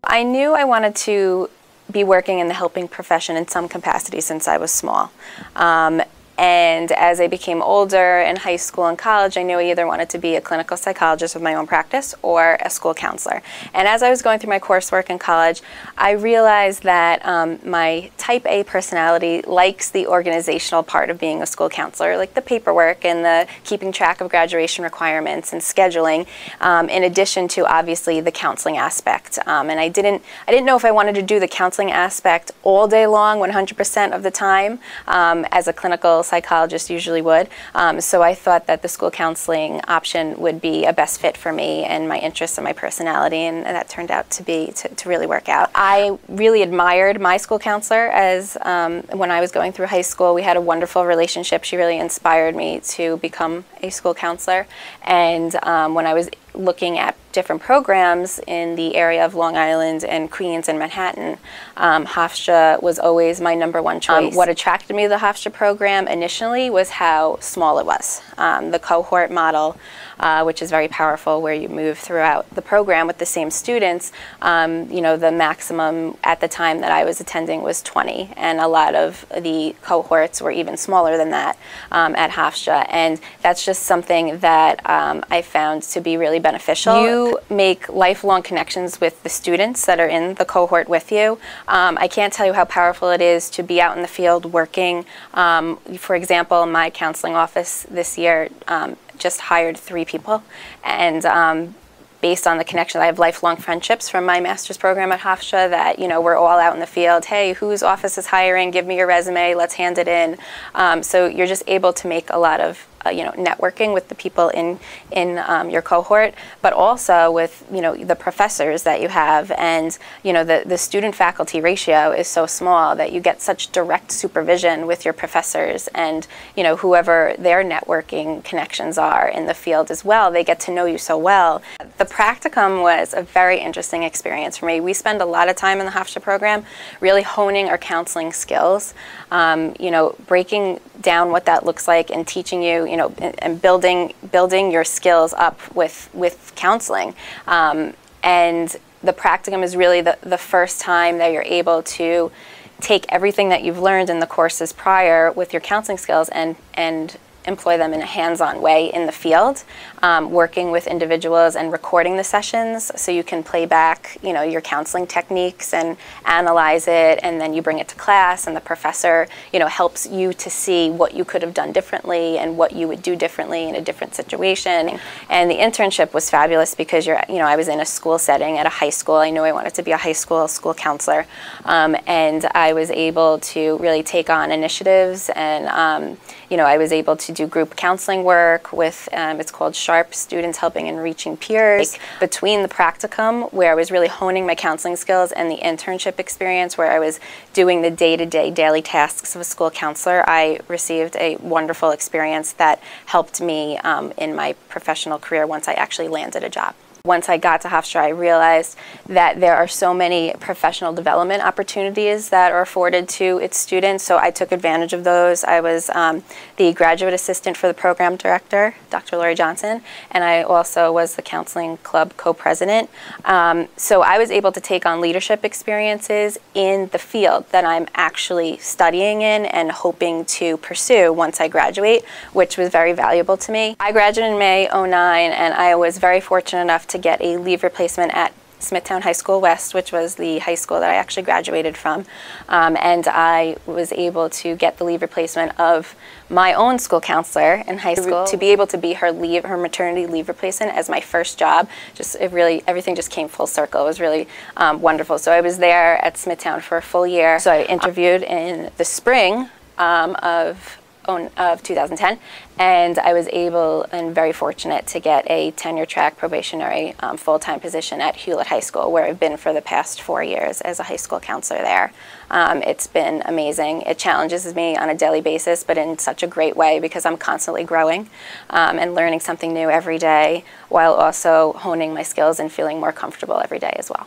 I knew I wanted to be working in the helping profession in some capacity since I was small. And as I became older in high school and college, I knew I either wanted to be a clinical psychologist with my own practice or a school counselor. And as I was going through my coursework in college, I realized that my type A personality likes the organizational part of being a school counselor, like the paperwork and the keeping track of graduation requirements and scheduling, in addition to obviously the counseling aspect. And I didn't know if I wanted to do the counseling aspect all day long, 100% of the time, as a clinical psychologist usually would. So I thought that the school counseling option would be a best fit for me and my interests and my personality, and that turned out to really work out. I really admired my school counselor as when I was going through high school. We had a wonderful relationship. She really inspired me to become a school counselor. And when I was looking at different programs in the area of Long Island and Queens and Manhattan, Hofstra was always my #1 choice. What attracted me to the Hofstra program initially was how small it was. The cohort model, which is very powerful, where you move throughout the program with the same students. You know, the maximum at the time that I was attending was 20, and a lot of the cohorts were even smaller than that at Hofstra. And that's just something that I found to be really beneficial. You make lifelong connections with the students that are in the cohort with you. I can't tell you how powerful it is to be out in the field working. For example, my counseling office this year just hired 3 people, and based on the connection, I have lifelong friendships from my master's program at Hofstra that, you know, we're all out in the field. Hey, whose office is hiring? Give me your resume. Let's hand it in. So you're just able to make a lot of you know, networking with the people in your cohort, but also with, you know, the professors that you have. And, you know, the student-faculty ratio is so small that you get such direct supervision with your professors and, you know, whoever their networking connections are in the field as well. They get to know you so well. The practicum was a very interesting experience for me. We spend a lot of time in the Hofstra program really honing our counseling skills, you know, breaking down what that looks like and teaching you, you know, and building your skills up with counseling. And the practicum is really the first time that you're able to take everything that you've learned in the courses prior with your counseling skills and employ them in a hands-on way in the field, working with individuals and recording the sessions so you can play back, you know, your counseling techniques and analyze it, and then you bring it to class and the professor, you know, helps you to see what you could have done differently and what you would do differently in a different situation. And the internship was fabulous because you know, I was in a school setting at a high school. I knew I wanted to be a high school counselor, and I was able to really take on initiatives, and you know, I was able to do group counseling work with, it's called SHARP, Students Helping and Reaching Peers. Between the practicum, where I was really honing my counseling skills, and the internship experience, where I was doing the day-to-day daily tasks of a school counselor, I received a wonderful experience that helped me in my professional career once I actually landed a job. Once I got to Hofstra, I realized that there are so many professional development opportunities that are afforded to its students, so I took advantage of those. I was the graduate assistant for the program director, Dr. Lori Johnson, and I also was the counseling club co-president. So I was able to take on leadership experiences in the field that I'm actually studying in and hoping to pursue once I graduate, which was very valuable to me. I graduated in May '09, and I was very fortunate enough to get a leave replacement at Smithtown High School West, which was the high school that I actually graduated from. And I was able to get the leave replacement of my own school counselor in high school. To be able to be her maternity leave replacement as my first job, everything just came full circle. It was really wonderful. So I was there at Smithtown for a full year. So I interviewed in the spring of 2010, and I was able and very fortunate to get a tenure track probationary full-time position at Hewlett High School, where I've been for the past 4 years as a high school counselor there. It's been amazing. It challenges me on a daily basis, but in such a great way, because I'm constantly growing and learning something new every day, while also honing my skills and feeling more comfortable every day as well.